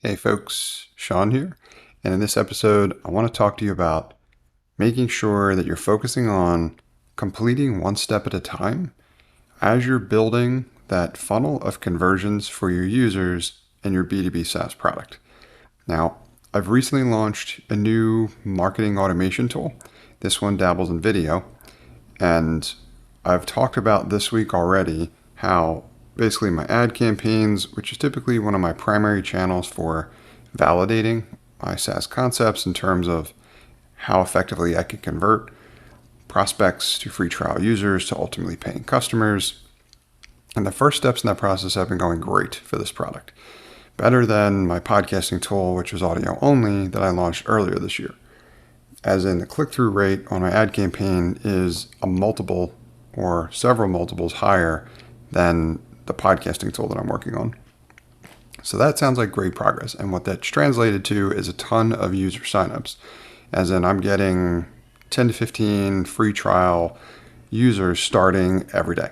Hey folks, Sean here. And in this episode, I want to talk to you about making sure that you're focusing on completing one step at a time as you're building that funnel of conversions for your users and your B2B SaaS product. Now, I've recently launched a new marketing automation tool. This one dabbles in video. And I've talked about this week already how basically my ad campaigns, which is typically one of my primary channels for validating my SaaS concepts in terms of how effectively I can convert prospects to free trial users to ultimately paying customers. And the first steps in that process have been going great for this product. Better than my podcasting tool, which was audio only, that I launched earlier this year. As in, the click-through rate on my ad campaign is a multiple or several multiples higher than the podcasting tool that I'm working on. So that sounds like great progress. And what that's translated to is a ton of user signups. As in, I'm getting 10 to 15 free trial users starting every day,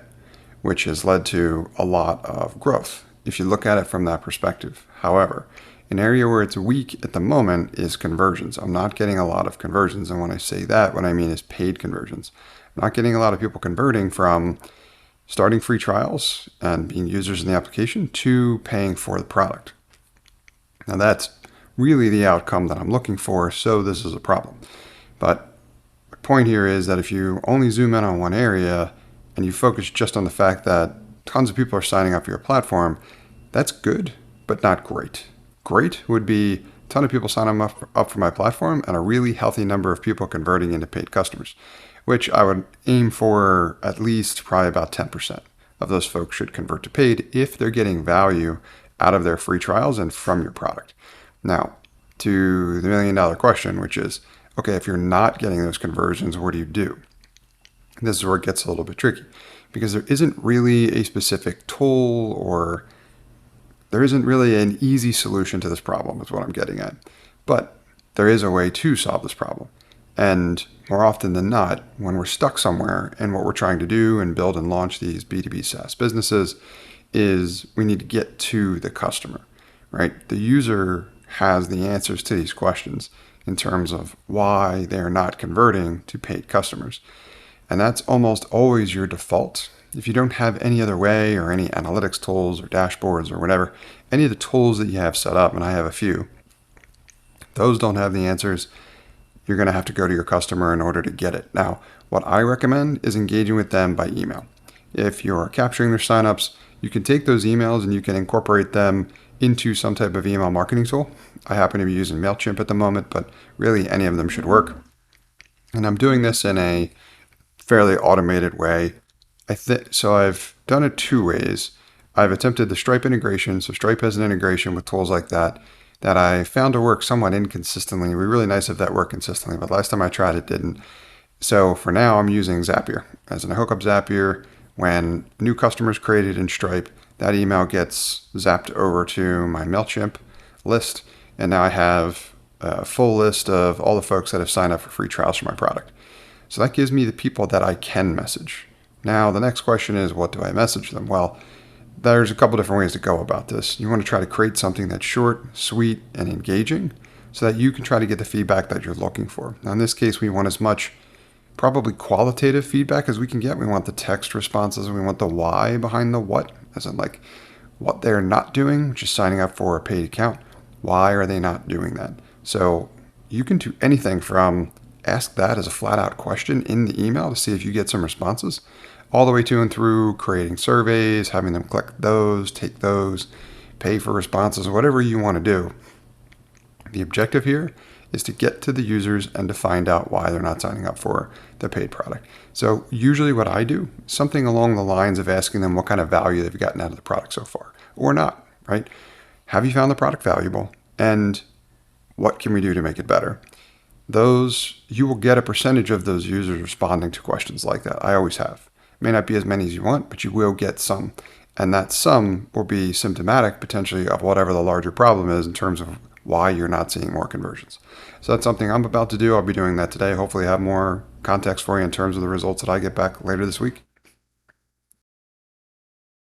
which has led to a lot of growth if you look at it from that perspective. However, an area where it's weak at the moment is conversions. I'm not getting a lot of conversions. And when I say that, what I mean is paid conversions. I'm not getting a lot of people converting from starting free trials and being users in the application to paying for the product. Now that's really the outcome that I'm looking for, so this is a problem. But the point here is that if you only zoom in on one area and you focus just on the fact that tons of people are signing up for your platform, that's good, but not great. Great would be a ton of people signing up for my platform and a really healthy number of people converting into paid customers, which I would aim for at least probably about 10% of those folks should convert to paid if they're getting value out of their free trials and from your product. Now, to the $1 million question, which is, okay, if you're not getting those conversions, what do you do? This is where it gets a little bit tricky because there isn't really a specific tool or there isn't really an easy solution to this problem is what I'm getting at. But there is a way to solve this problem. And more often than not, when we're stuck somewhere and what we're trying to do and build and launch these B2B SaaS businesses is we need to get to the customer, right? The user has the answers to these questions in terms of why they're not converting to paid customers. And that's almost always your default. If you don't have any other way or any analytics tools or dashboards or whatever, any of the tools that you have set up, and I have a few, those don't have the answers. You're going to have to go to your customer in order to get it. Now, what I recommend is engaging with them by email. If you're capturing their signups, you can take those emails and you can incorporate them into some type of email marketing tool. I happen to be using MailChimp at the moment, but really any of them should work. And I'm doing this in a fairly automated way. So I've done it two ways. I've attempted the Stripe integration. So Stripe has an integration with tools like that I found to work somewhat inconsistently. It would be really nice if that worked consistently, but last time I tried it didn't. So for now, I'm using Zapier. As in I hook up Zapier, when new customers created in Stripe, that email gets zapped over to my MailChimp list. And now I have a full list of all the folks that have signed up for free trials for my product. So that gives me the people that I can message. Now, the next question is, what do I message them? Well, there's a couple different ways to go about this. You want to try to create something that's short, sweet, and engaging so that you can try to get the feedback that you're looking for. Now, in this case, we want as much probably qualitative feedback as we can get. We want the text responses and we want the why behind the what, as in like what they're not doing, which is signing up for a paid account. Why are they not doing that? So you can do anything from ask that as a flat out question in the email to see if you get some responses, all the way to and through creating surveys, having them click those, take those, pay for responses, whatever you want to do. The objective here is to get to the users and to find out why they're not signing up for the paid product. So usually what I do, something along the lines of asking them what kind of value they've gotten out of the product so far, or not, right? Have you found the product valuable? And what can we do to make it better? You will get a percentage of those users responding to questions like that. I always have. It may not be as many as you want, but you will get some. And that some will be symptomatic potentially of whatever the larger problem is in terms of why you're not seeing more conversions. So that's something I'm about to do. I'll be doing that today. Hopefully have more context for you in terms of the results that I get back later this week.